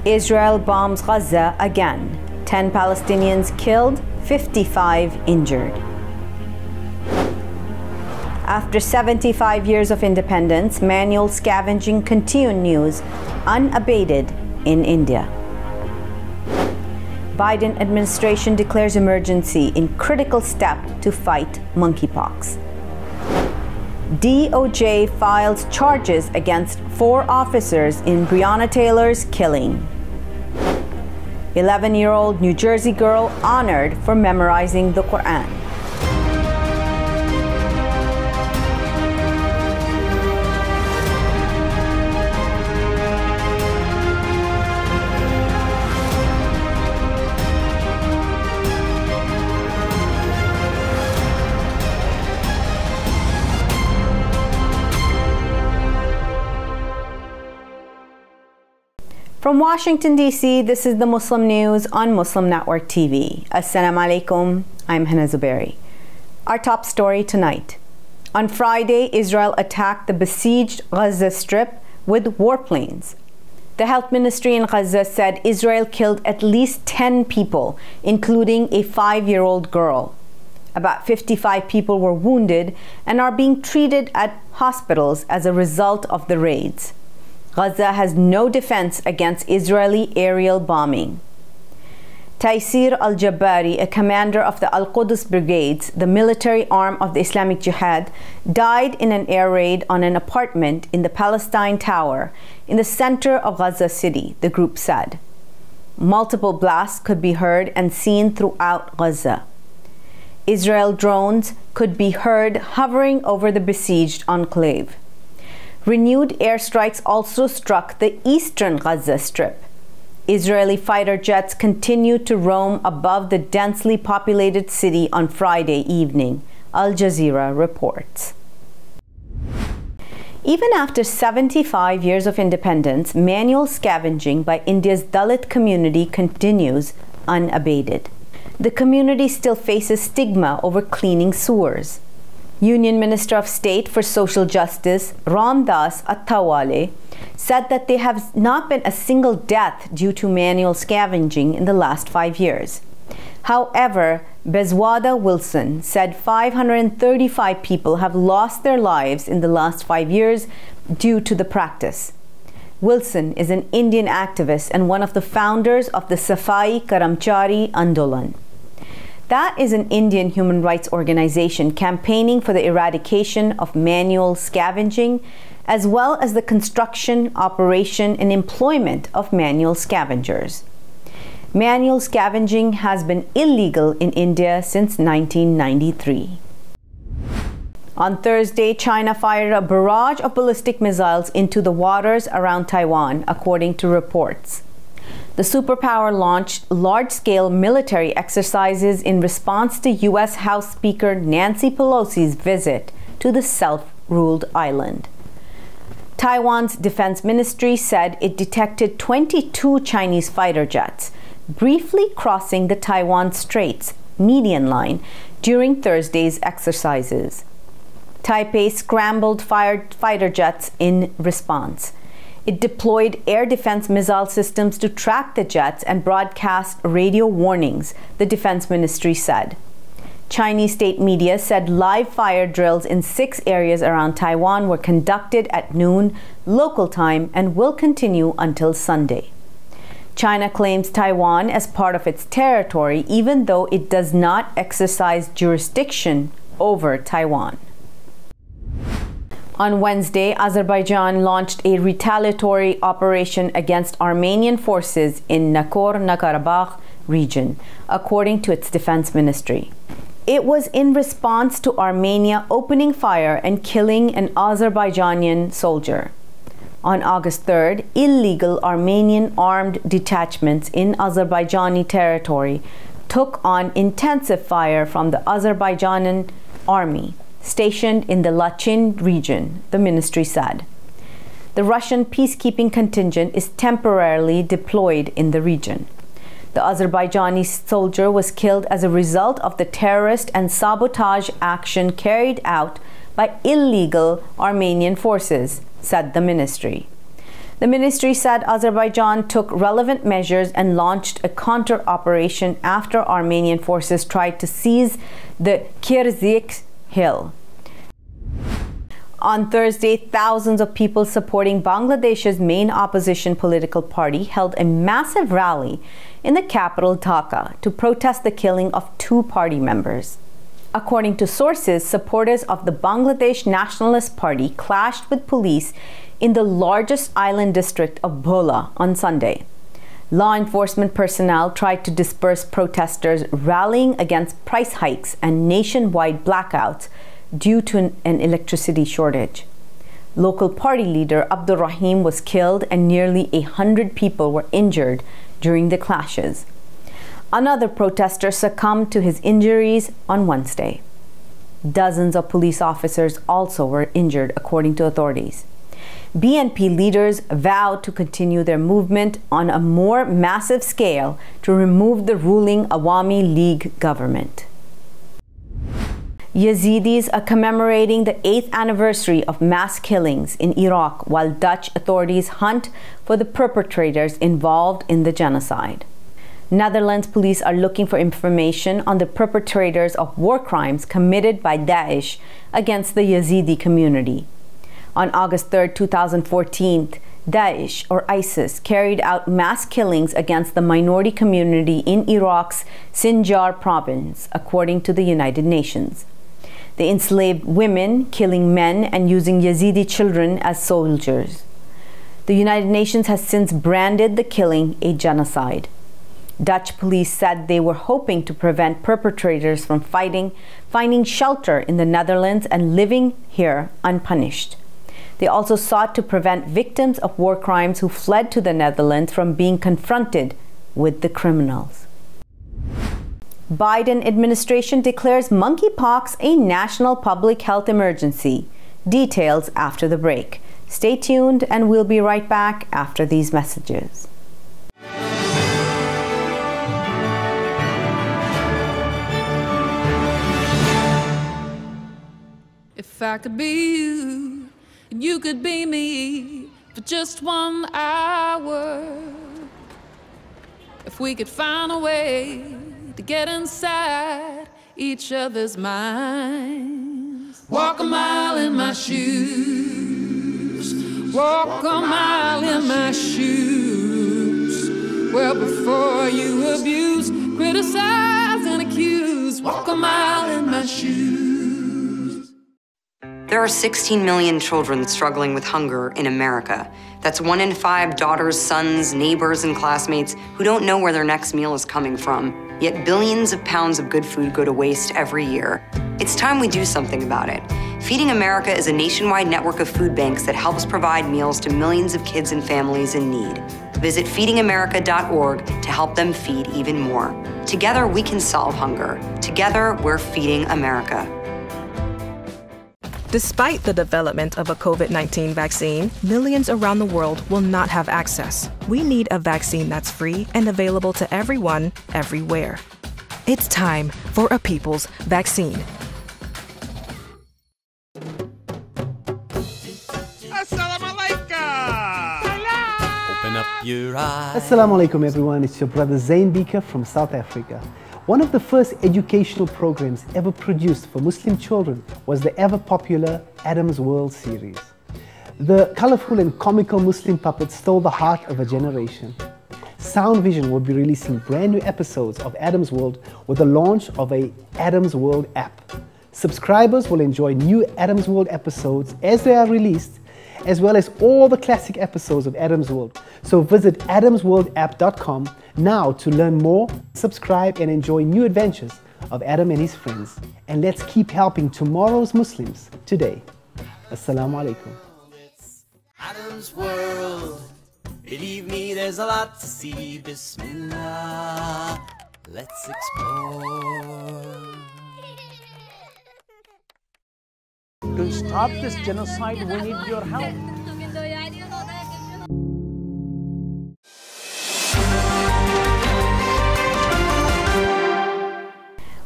Israel bombs Gaza again. 10 Palestinians killed, 55 injured. After 75 years of independence, manual scavenging continues unabated in India. Biden administration declares emergency in critical step to fight monkeypox. DOJ files charges against 4 officers in Breonna Taylor's killing. 11-year-old New Jersey girl honored for memorizing the Quran. From Washington, D.C., this is the Muslim News on Muslim Network TV. Assalamu alaikum, I'm Hena Zuberi. Our top story tonight. On Friday, Israel attacked the besieged Gaza Strip with warplanes. The health ministry in Gaza said Israel killed at least 10 people, including a 5-year-old girl. About 55 people were wounded and are being treated at hospitals as a result of the raids. Gaza has no defense against Israeli aerial bombing. Taysir al-Jabari, a commander of the Al-Quds Brigades, the military arm of the Islamic Jihad, died in an air raid on an apartment in the Palestine Tower in the center of Gaza City, the group said. Multiple blasts could be heard and seen throughout Gaza. Israel drones could be heard hovering over the besieged enclave. Renewed airstrikes also struck the eastern Gaza Strip. Israeli fighter jets continued to roam above the densely populated city on Friday evening, Al Jazeera reports. Even after 75 years of independence, manual scavenging by India's Dalit community continues unabated. The community still faces stigma over cleaning sewers. Union Minister of State for Social Justice, Ram Das Attawale, said that there has not been a single death due to manual scavenging in the last 5 years. However, Bezwada Wilson said 535 people have lost their lives in the last 5 years due to the practice. Wilson is an Indian activist and one of the founders of the Safai Karamchari Andolan. That is an Indian human rights organization campaigning for the eradication of manual scavenging, as well as the construction, operation, and employment of manual scavengers. Manual scavenging has been illegal in India since 1993. On Thursday, China fired a barrage of ballistic missiles into the waters around Taiwan, according to reports. The superpower launched large-scale military exercises in response to U.S. House Speaker Nancy Pelosi's visit to the self-ruled island. Taiwan's defense ministry said it detected 22 Chinese fighter jets briefly crossing the Taiwan Straits median line during Thursday's exercises. Taipei scrambled fighter jets in response. It deployed air defense missile systems to track the jets and broadcast radio warnings, the defense ministry said. Chinese state media said live fire drills in 6 areas around Taiwan were conducted at noon local time and will continue until Sunday. China claims Taiwan as part of its territory, even though it does not exercise jurisdiction over Taiwan. On Wednesday, Azerbaijan launched a retaliatory operation against Armenian forces in Nagorno-Karabakh region, according to its defense ministry. It was in response to Armenia opening fire and killing an Azerbaijani soldier. On August 3rd, illegal Armenian armed detachments in Azerbaijani territory took on intensive fire from the Azerbaijani army stationed in the Lachin region, the ministry said. The Russian peacekeeping contingent is temporarily deployed in the region. The Azerbaijani soldier was killed as a result of the terrorist and sabotage action carried out by illegal Armenian forces, said the ministry. The ministry said Azerbaijan took relevant measures and launched a counter-operation after Armenian forces tried to seize the Kirzik hill. On Thursday, thousands of people supporting Bangladesh's main opposition political party held a massive rally in the capital Dhaka to protest the killing of 2 party members. According to sources, supporters of the Bangladesh Nationalist Party clashed with police in the largest island district of Bhola on Sunday. Law enforcement personnel tried to disperse protesters rallying against price hikes and nationwide blackouts due to an electricity shortage. Local party leader Abdur Rahim was killed and nearly 100 people were injured during the clashes. Another protester succumbed to his injuries on Wednesday. Dozens of police officers also were injured, according to authorities. BNP leaders vowed to continue their movement on a more massive scale to remove the ruling Awami League government. Yazidis are commemorating the 8th anniversary of mass killings in Iraq while Dutch authorities hunt for the perpetrators involved in the genocide. Netherlands police are looking for information on the perpetrators of war crimes committed by Daesh against the Yazidi community. On August 3, 2014, Daesh, or ISIS, carried out mass killings against the minority community in Iraq's Sinjar province, according to the United Nations. They enslaved women, killing men, and using Yazidi children as soldiers. The United Nations has since branded the killing a genocide. Dutch police said they were hoping to prevent perpetrators from finding shelter in the Netherlands and living here unpunished. They also sought to prevent victims of war crimes who fled to the Netherlands from being confronted with the criminals. Biden administration declares monkeypox a national public health emergency. Details after the break. Stay tuned and we'll be right back after these messages. If I could be you, and you could be me for just 1 hour. If we could find a way to get inside each other's minds. Walk a mile in my shoes. Walk a mile in my shoes. Well, before you abuse, criticize, and accuse. Walk a mile in my shoes. There are 16 million children struggling with hunger in America. That's 1 in 5 daughters, sons, neighbors, and classmates who don't know where their next meal is coming from. Yet billions of pounds of good food go to waste every year. It's time we do something about it. Feeding America is a nationwide network of food banks that helps provide meals to millions of kids and families in need. Visit feedingamerica.org to help them feed even more. Together, we can solve hunger. Together, we're feeding America. Despite the development of a COVID-19 vaccine, millions around the world will not have access. We need a vaccine that's free and available to everyone, everywhere. It's time for a people's vaccine. Assalamu alaikum! Open up your eyes. Assalamu alaikum everyone, it's your brother Zain Bika from South Africa. One of the first educational programs ever produced for Muslim children was the ever-popular Adam's World series. The colorful and comical Muslim puppets stole the heart of a generation. Sound Vision will be releasing brand new episodes of Adam's World with the launch of a Adam's World app. Subscribers will enjoy new Adam's World episodes as they are released, as well as all the classic episodes of Adam's World. So visit adamsworldapp.com now to learn more, subscribe, and enjoy new adventures of Adam and his friends. And let's keep helping tomorrow's Muslims today. Assalamu alaikum. It's Adam's World. Believe me, there's a lot to see. Bismillah. Let's explore. To stop this genocide, we need your help.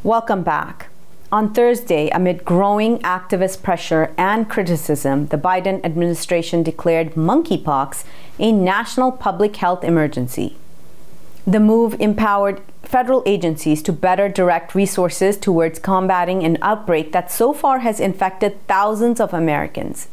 Welcome back. On Thursday, amid growing activist pressure and criticism, the Biden administration declared monkeypox a national public health emergency. The move empowered federal agencies to better direct resources towards combating an outbreak that so far has infected thousands of Americans.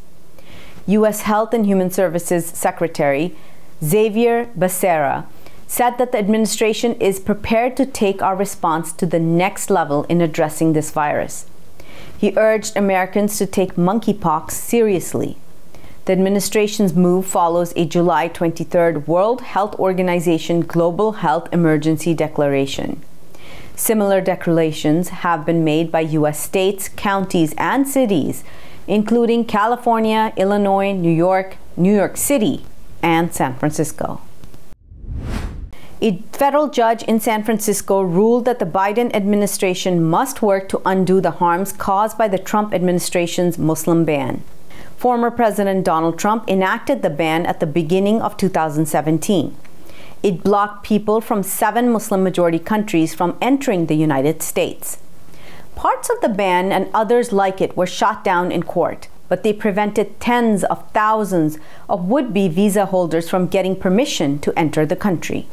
U.S. Health and Human Services Secretary Xavier Becerra said that the administration is prepared to take our response to the next level in addressing this virus. He urged Americans to take monkeypox seriously. The administration's move follows a July 23rd World Health Organization Global Health Emergency Declaration. Similar declarations have been made by U.S. states, counties, and cities, including California, Illinois, New York City, and San Francisco. A federal judge in San Francisco ruled that the Biden administration must work to undo the harms caused by the Trump administration's Muslim ban. Former President Donald Trump enacted the ban at the beginning of 2017. It blocked people from 7 Muslim-majority countries from entering the United States. Parts of the ban and others like it were shot down in court, but they prevented tens of thousands of would-be visa holders from getting permission to enter the country.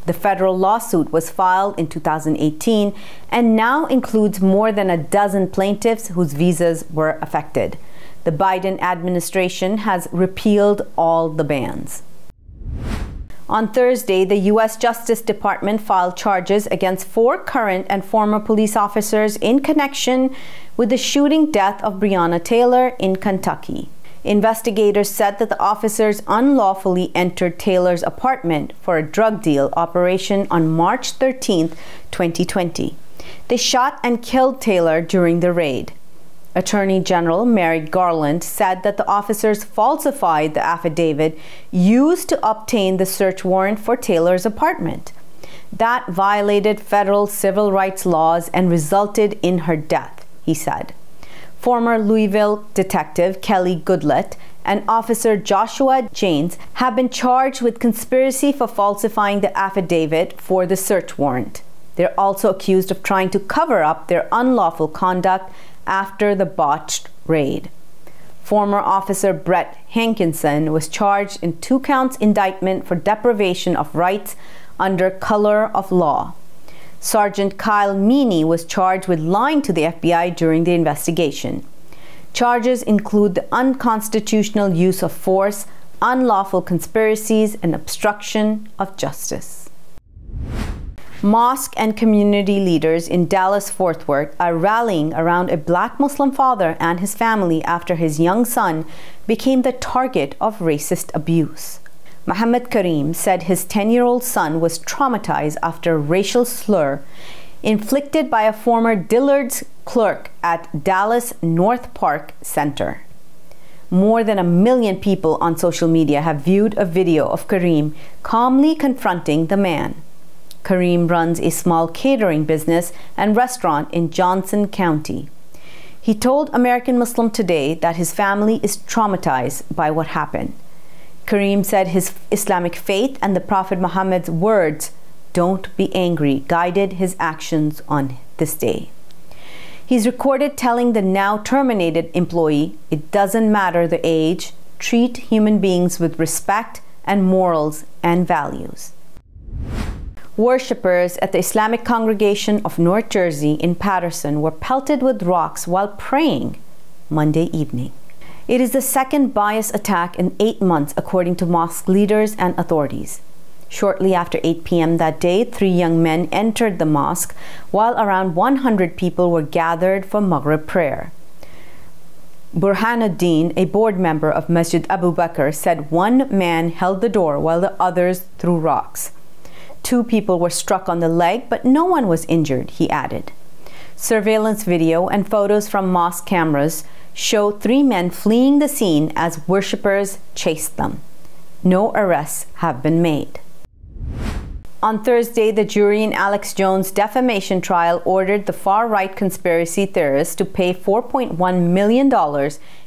The federal lawsuit was filed in 2018 and now includes more than a dozen plaintiffs whose visas were affected. The Biden administration has repealed all the bans. On Thursday, the U.S. Justice Department filed charges against 4 current and former police officers in connection with the shooting death of Breonna Taylor in Kentucky. Investigators said that the officers unlawfully entered Taylor's apartment for a drug deal operation on March 13, 2020. They shot and killed Taylor during the raid. Attorney General Merrick Garland said that the officers falsified the affidavit used to obtain the search warrant for Taylor's apartment. That violated federal civil rights laws and resulted in her death, he said. Former Louisville detective Kelly Goodlett and Officer Joshua Janes have been charged with conspiracy for falsifying the affidavit for the search warrant. They're also accused of trying to cover up their unlawful conduct after the botched raid. Former Officer Brett Hankinson was charged in 2 counts indictment for deprivation of rights under color of law. Sergeant Kyle Meany was charged with lying to the FBI during the investigation. Charges include the unconstitutional use of force, unlawful conspiracies, and obstruction of justice. Mosque and community leaders in Dallas-Fort Worth are rallying around a Black Muslim father and his family after his young son became the target of racist abuse. Muhammad Kareem said his 10-year-old son was traumatized after a racial slur inflicted by a former Dillard's clerk at Dallas North Park Center. More than 1 million people on social media have viewed a video of Kareem calmly confronting the man. Kareem runs a small catering business and restaurant in Johnson County. He told American Muslim Today that his family is traumatized by what happened. Kareem said his Islamic faith and the Prophet Muhammad's words, "Don't be angry," guided his actions on this day. He's recorded telling the now terminated employee, "It doesn't matter the age, treat human beings with respect and morals and values." Worshippers at the Islamic congregation of North Jersey in Paterson were pelted with rocks while praying Monday evening. It is the second bias attack in 8 months, according to mosque leaders and authorities. Shortly after 8 p.m. that day, 3 young men entered the mosque while around 100 people were gathered for Maghrib prayer. Burhanuddin, a board member of Masjid Abu Bakr, said one man held the door while the others threw rocks. 2 people were struck on the leg, but no one was injured, he added. Surveillance video and photos from mosque cameras show 3 men fleeing the scene as worshippers chased them. No arrests have been made. On Thursday, the jury in Alex Jones' defamation trial ordered the far-right conspiracy theorists to pay $4.1 million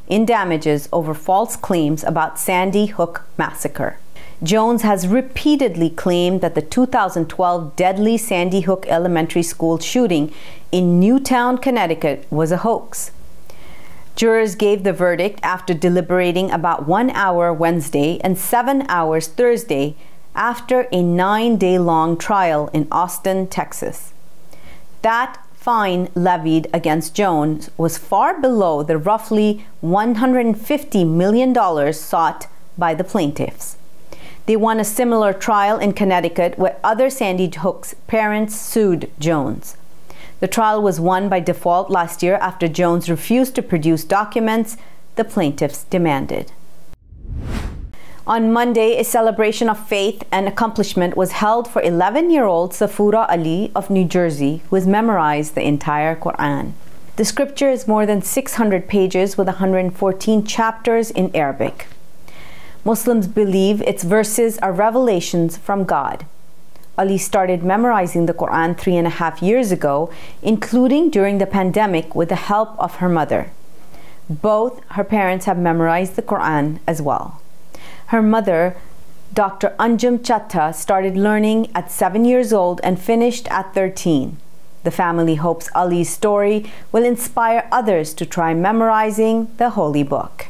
in damages over false claims about Sandy Hook massacre. Jones has repeatedly claimed that the 2012 deadly Sandy Hook Elementary School shooting in Newtown, Connecticut was a hoax. Jurors gave the verdict after deliberating about 1 hour Wednesday and 7 hours Thursday after a 9-day-long trial in Austin, Texas. That fine levied against Jones was far below the roughly $150 million sought by the plaintiffs. They won a similar trial in Connecticut where other Sandy Hook's parents sued Jones. The trial was won by default last year after Jones refused to produce documents the plaintiffs demanded. On Monday, a celebration of faith and accomplishment was held for 11-year-old Safura Ali of New Jersey, who has memorized the entire Quran. The scripture is more than 600 pages with 114 chapters in Arabic. Muslims believe its verses are revelations from God. Ali started memorizing the Quran 3.5 years ago, including during the pandemic with the help of her mother. Both her parents have memorized the Quran as well. Her mother, Dr. Anjum Chatta, started learning at 7 years old and finished at 13. The family hopes Ali's story will inspire others to try memorizing the holy book.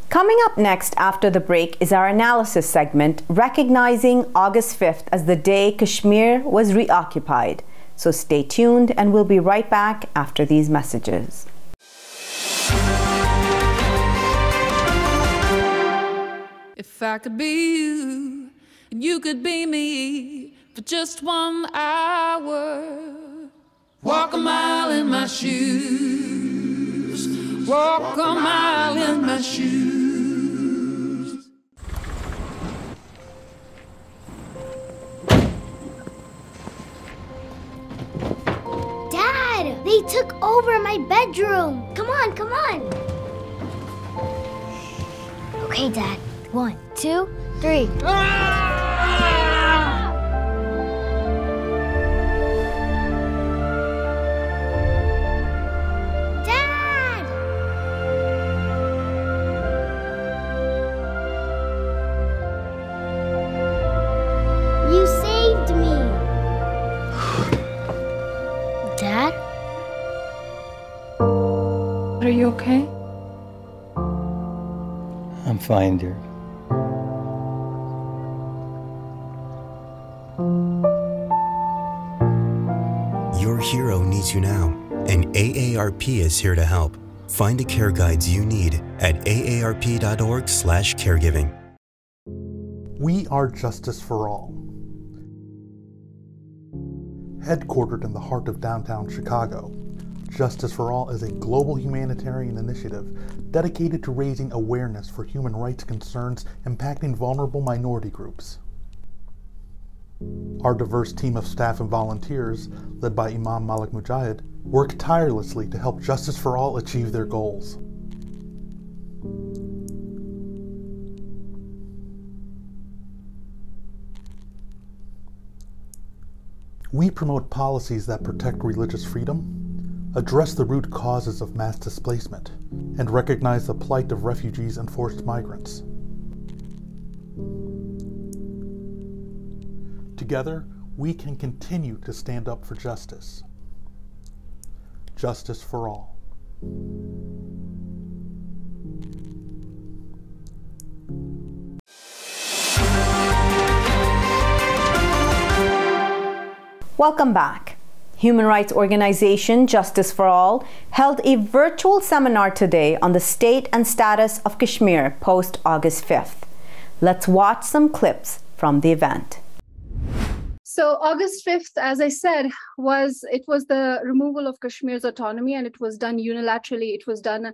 Coming up next after the break is our analysis segment, recognizing August 5th as the day Kashmir was reoccupied. So stay tuned and we'll be right back after these messages. If I could be you, and you could be me for just 1 hour. Walk a mile in my shoes. Walk a mile in my shoes. Dad, they took over my bedroom. Come on, come on. Okay, Dad. 1, 2, 3. Dad! You saved me. Dad? Are you okay? I'm fine, dear. Your hero needs you now, and AARP is here to help. Find the care guides you need at aarp.org/caregiving. We are Justice for All. Headquartered in the heart of downtown Chicago, Justice for All is a global humanitarian initiative dedicated to raising awareness for human rights concerns impacting vulnerable minority groups. Our diverse team of staff and volunteers, led by Imam Malik Mujahid, work tirelessly to help Justice for All achieve their goals. We promote policies that protect religious freedom, address the root causes of mass displacement, and recognize the plight of refugees and forced migrants. Together, we can continue to stand up for justice. Justice for all. Welcome back. Human rights organization Justice for All held a virtual seminar today on the state and status of Kashmir post August 5th. Let's watch some clips from the event. So August 5th, as I said, was the removal of Kashmir's autonomy, and it was done unilaterally. It was done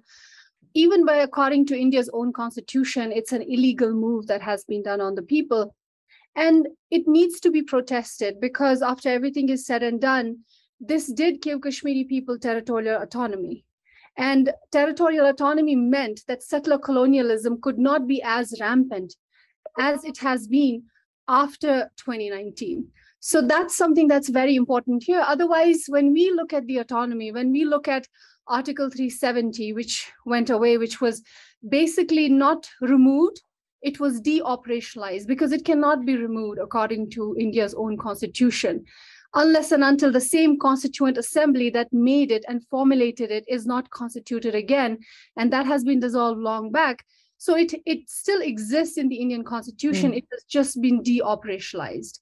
even by, according to India's own constitution, it's an illegal move that has been done on the people. And it needs to be protested because after everything is said and done, this did give Kashmiri people territorial autonomy. And territorial autonomy meant that settler colonialism could not be as rampant as it has been after 2019. So that's something that's very important here. Otherwise, when we look at the autonomy, when we look at Article 370, which went away, which was basically not removed, it was de-operationalized because it cannot be removed according to India's own constitution, unless and until the same constituent assembly that made it and formulated it is not constituted again. And that has been dissolved long back. So it still exists in the Indian constitution. It has just been de-operationalized.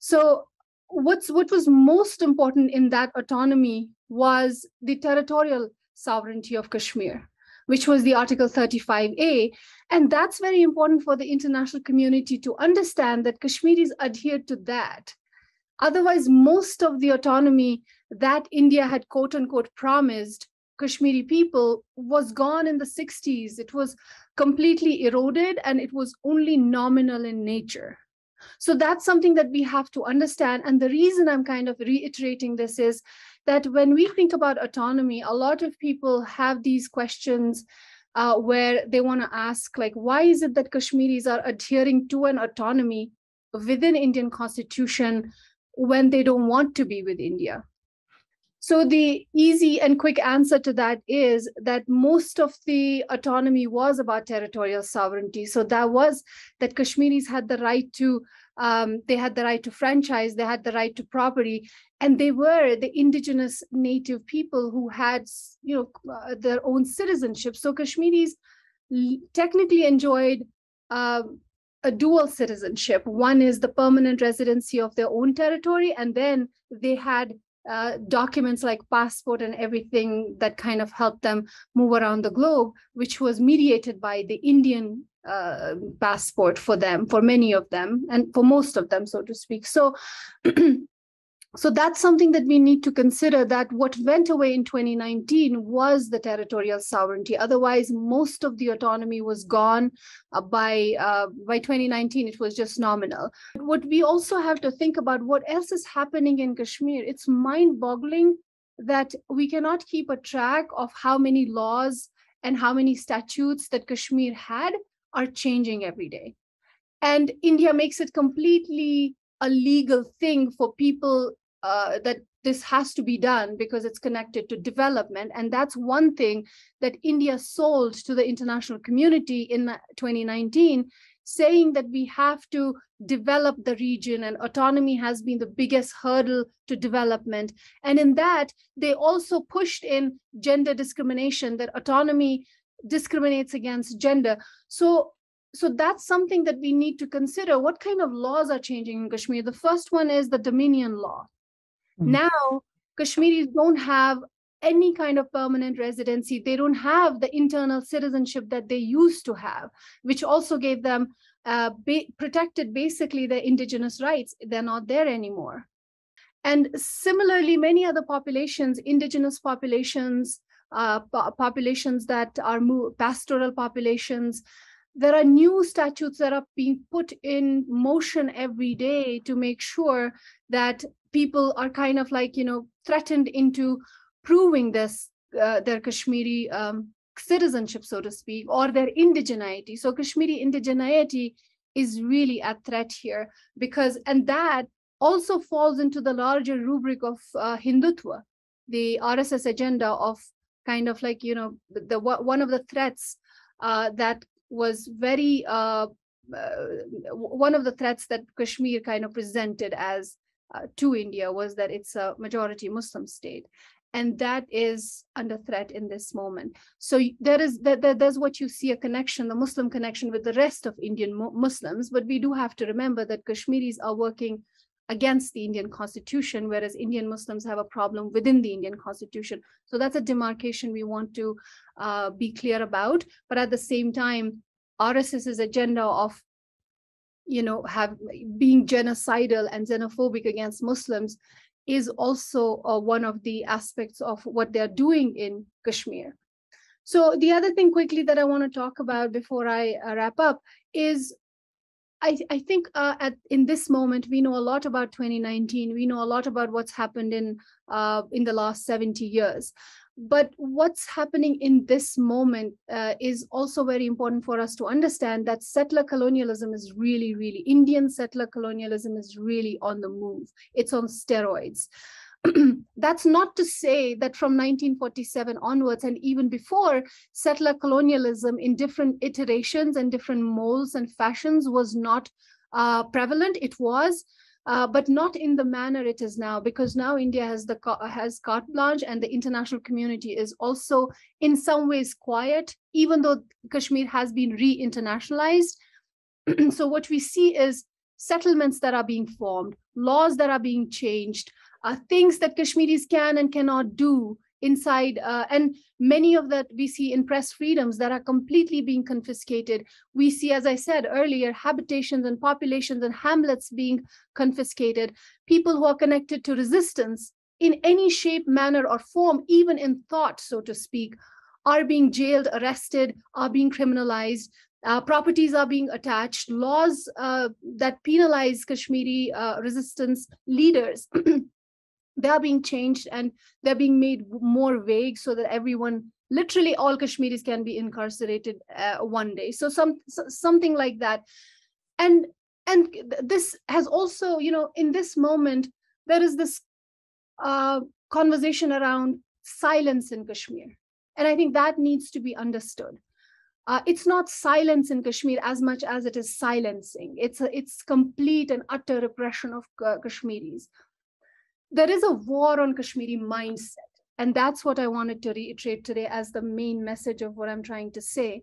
So what was most important in that autonomy was the territorial sovereignty of Kashmir, which was the Article 35A. And that's very important for the international community to understand that Kashmiris adhered to that. Otherwise, most of the autonomy that India had quote unquote promised Kashmiri people was gone in the 60s. It was completely eroded and it was only nominal in nature. So that's something that we have to understand. And the reason I'm kind of reiterating this is that when we think about autonomy, a lot of people have these questions where they want to ask, like, why is it that Kashmiris are adhering to an autonomy within Indian constitution when they don't want to be with India? So the easy and quick answer to that is that most of the autonomy was about territorial sovereignty. So that was that Kashmiris had the right to, they had the right to franchise, they had the right to property, and they were the indigenous native people who had, their own citizenship. So Kashmiris technically enjoyed a dual citizenship. One is the permanent residency of their own territory, and then they had documents like passport and everything that kind of helped them move around the globe, which was mediated by the Indian passport for them, for many of them, and for most of them, so to speak. So, so that's something that we need to consider, that what went away in 2019 was the territorial sovereignty. Otherwise, most of the autonomy was gone by 2019. It was just nominal. What we also have to think about, what else is happening in Kashmir? It's mind-boggling that we cannot keep a track of how many laws and how many statutes that Kashmir had are changing every day. And India makes it completely a legal thing for people that this has to be done because it's connected to development. And that's one thing that India sold to the international community in 2019, saying that we have to develop the region and autonomy has been the biggest hurdle to development. And in that, they also pushed in gender discrimination, that autonomy discriminates against gender. So that's something that we need to consider. What kind of laws are changing in Kashmir? The first one is the Dominion law. Now, Kashmiris don't have any kind of permanent residency. They don't have the internal citizenship that they used to have, which also gave them protected basically their indigenous rights. They're not there anymore. And similarly, many other populations, indigenous populations, populations that are pastoral populations, there are new statutes that are being put in motion every day to make sure that people are kind of like, threatened into proving this, their Kashmiri citizenship, so to speak, or their indigeneity. So Kashmiri indigeneity is really at threat here and that also falls into the larger rubric of Hindutva, the RSS agenda of kind of like, one of the threats that was very, one of the threats that Kashmir kind of presented as to India was that it's a majority Muslim state. And that is under threat in this moment. So there's what you see, a connection, the Muslim connection with the rest of Indian Muslims. But we do have to remember that Kashmiris are working against the Indian constitution, whereas Indian Muslims have a problem within the Indian constitution. So that's a demarcation we want to be clear about. But at the same time, RSS's agenda of being genocidal and xenophobic against Muslims is also one of the aspects of what they're doing in Kashmir. So the other thing quickly that I want to talk about before I wrap up is I think in this moment, we know a lot about 2019. We know a lot about what's happened in the last 70 years. But what's happening in this moment is also very important for us to understand that settler colonialism is really, Indian settler colonialism is really on the move. It's on steroids. That's not to say that from 1947 onwards and even before, settler colonialism in different iterations and different molds and fashions was not prevalent. It was, but not in the manner it is now, because now India has carte blanche, and the international community is also in some ways quiet, even though Kashmir has been re-internationalized. So what we see is settlements that are being formed, laws that are being changed, things that Kashmiris can and cannot do inside, and many of that we see in press freedoms that are completely being confiscated. We see, as I said earlier, habitations and populations and hamlets being confiscated. People who are connected to resistance in any shape, manner, or form, even in thought, so to speak, are being jailed, arrested, are being criminalized. Properties are being attached. Laws that penalize Kashmiri resistance leaders they are being changed, and they're being made more vague so that everyone, literally all Kashmiris, can be incarcerated one day. So something like that. And this has also, in this moment, there is this conversation around silence in Kashmir. And I think that needs to be understood. It's not silence in Kashmir as much as it is silencing. It's complete and utter repression of Kashmiris. There is a war on Kashmiri mindset, and that's what I wanted to reiterate today as the main message of what I'm trying to say.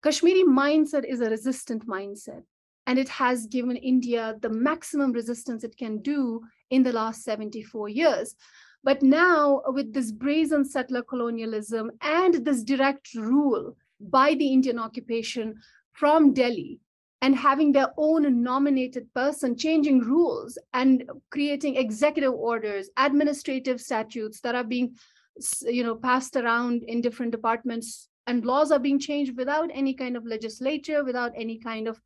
Kashmiri mindset is a resistant mindset, and it has given India the maximum resistance it can do in the last 74 years. But now, with this brazen settler colonialism and this direct rule by the Indian occupation from Delhi, and having their own nominated person changing rules and creating executive orders, administrative statutes that are being, passed around in different departments, and laws are being changed without any kind of legislature, without any kind of,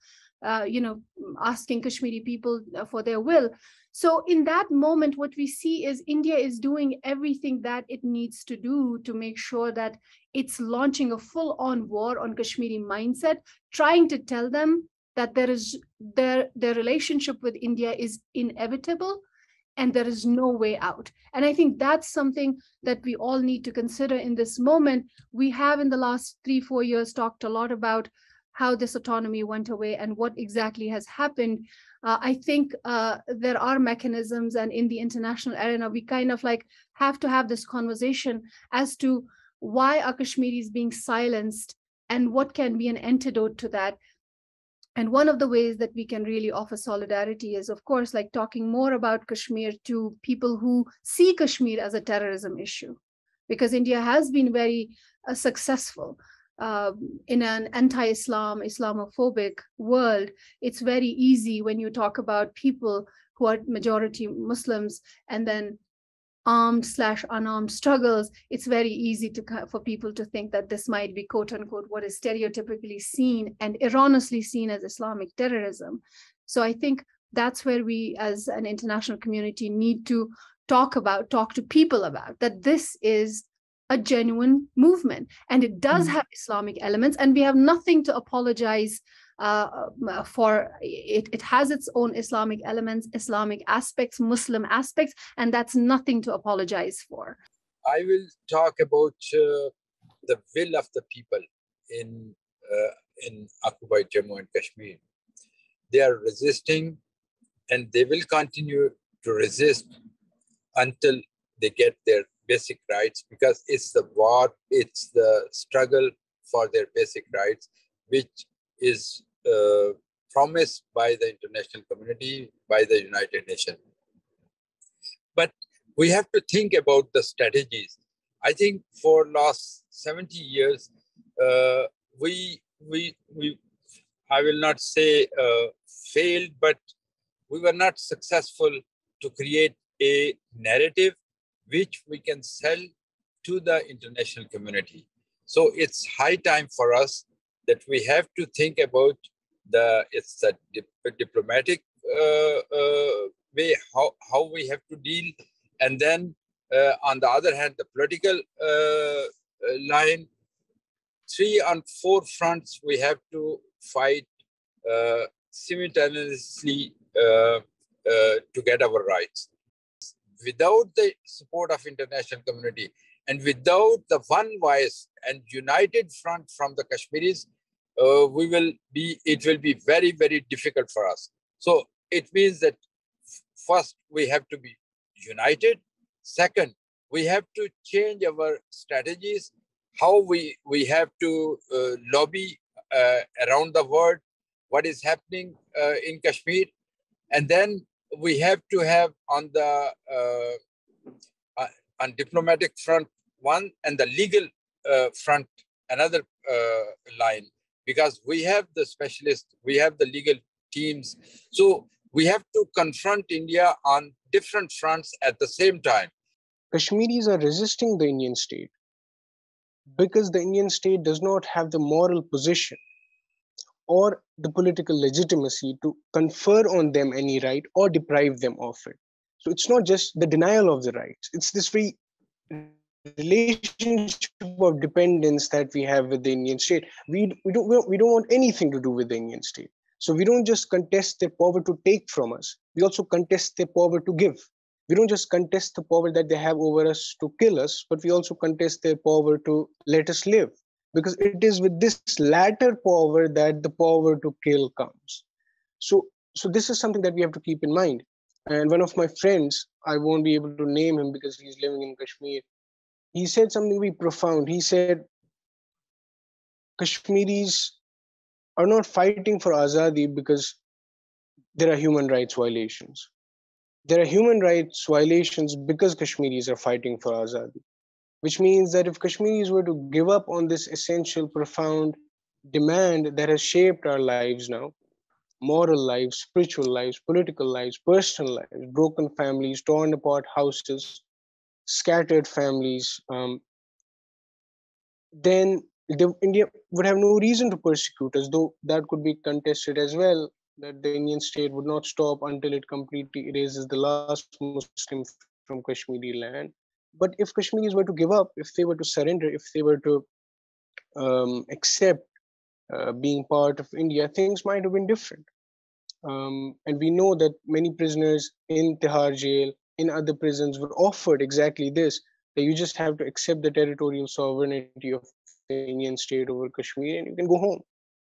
asking Kashmiri people for their will. So in that moment, what we see is India is doing everything that it needs to do to make sure that it's launching a full-on war on Kashmiri mindset, trying to tell them that their relationship with India is inevitable and there is no way out. And I think that's something that we all need to consider in this moment. We have in the last 3-4 years talked a lot about how this autonomy went away and what exactly has happened. I think there are mechanisms, and in the international arena, we kind of have to have this conversation as to why are Kashmiris being silenced and what can be an antidote to that. And one of the ways that we can really offer solidarity is, of course, talking more about Kashmir to people who see Kashmir as a terrorism issue, because India has been very successful in an anti-Islam, Islamophobic world. It's very easy when you talk about people who are majority Muslims and then armed/unarmed struggles, it's very easy for people to think that this might be, quote unquote, what is stereotypically seen and erroneously seen as Islamic terrorism. So I think that's where we as an international community need to talk to people about that this is a genuine movement, and it does have Islamic elements, and we have nothing to apologize for. It has its own Islamic elements, Islamic aspects, Muslim aspects, and that's nothing to apologize for. I will talk about the will of the people in occupied Jammu and Kashmir. They are resisting, and they will continue to resist until they get their basic rights, because it's the war, it's the struggle for their basic rights, which is promised by the international community, by the United Nations. But we have to think about the strategies. I think for last 70 years, I will not say failed, but we were not successful to create a narrative which we can sell to the international community. So it's high time for us that we have to think about it's a diplomatic way, how we have to deal. And then on the other hand, the political line, 3 on 4 fronts, we have to fight simultaneously to get our rights. without the support of international community and without the one voice and united front from the Kashmiris, it will be very, very difficult for us. So it means that first we have to be united. Second, we have to change our strategies, how we have to lobby around the world what is happening in Kashmir. And then we have to have on the on diplomatic front one and the legal front another line, because we have the specialists, we have the legal teams. So we have to confront India on different fronts at the same time. Kashmiris are resisting the Indian state because the Indian state does not have the moral position or the political legitimacy to confer on them any right or deprive them of it. So it's not just the denial of the rights, it's this very relationship of dependence that we have with the Indian state. We don't want anything to do with the Indian state. So we don't just contest their power to take from us, we also contest their power to give. We don't just contest the power that they have over us to kill us, but we also contest their power to let us live. Because it is with this latter power that the power to kill comes. So this is something that we have to keep in mind. And one of my friends, I won't be able to name him because he's living in Kashmir, he said something very profound. He said, Kashmiris are not fighting for Azadi because there are human rights violations. There are human rights violations because Kashmiris are fighting for Azadi. Which means that if Kashmiris were to give up on this essential, profound demand that has shaped our lives now, moral lives, spiritual lives, political lives, personal lives, broken families, torn apart houses, scattered families, then India would have no reason to persecute us, though that could be contested as well, that the Indian state would not stop until it completely erases the last Muslim from Kashmiri land. But if Kashmiris were to give up, if they were to surrender, if they were to accept being part of India, things might have been different. And we know that many prisoners in Tihar jail, in other prisons, were offered exactly this, that you just have to accept the territorial sovereignty of the Indian state over Kashmir and you can go home.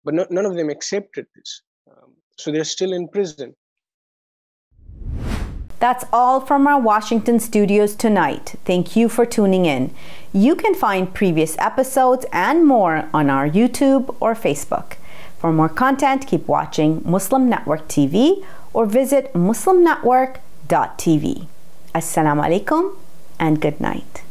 But none of them accepted this. So they're still in prison. That's all from our Washington studios tonight. Thank you for tuning in. You can find previous episodes and more on our YouTube or Facebook. For more content, keep watching Muslim Network TV or visit muslimnetwork.tv. Assalamu alaikum and good night.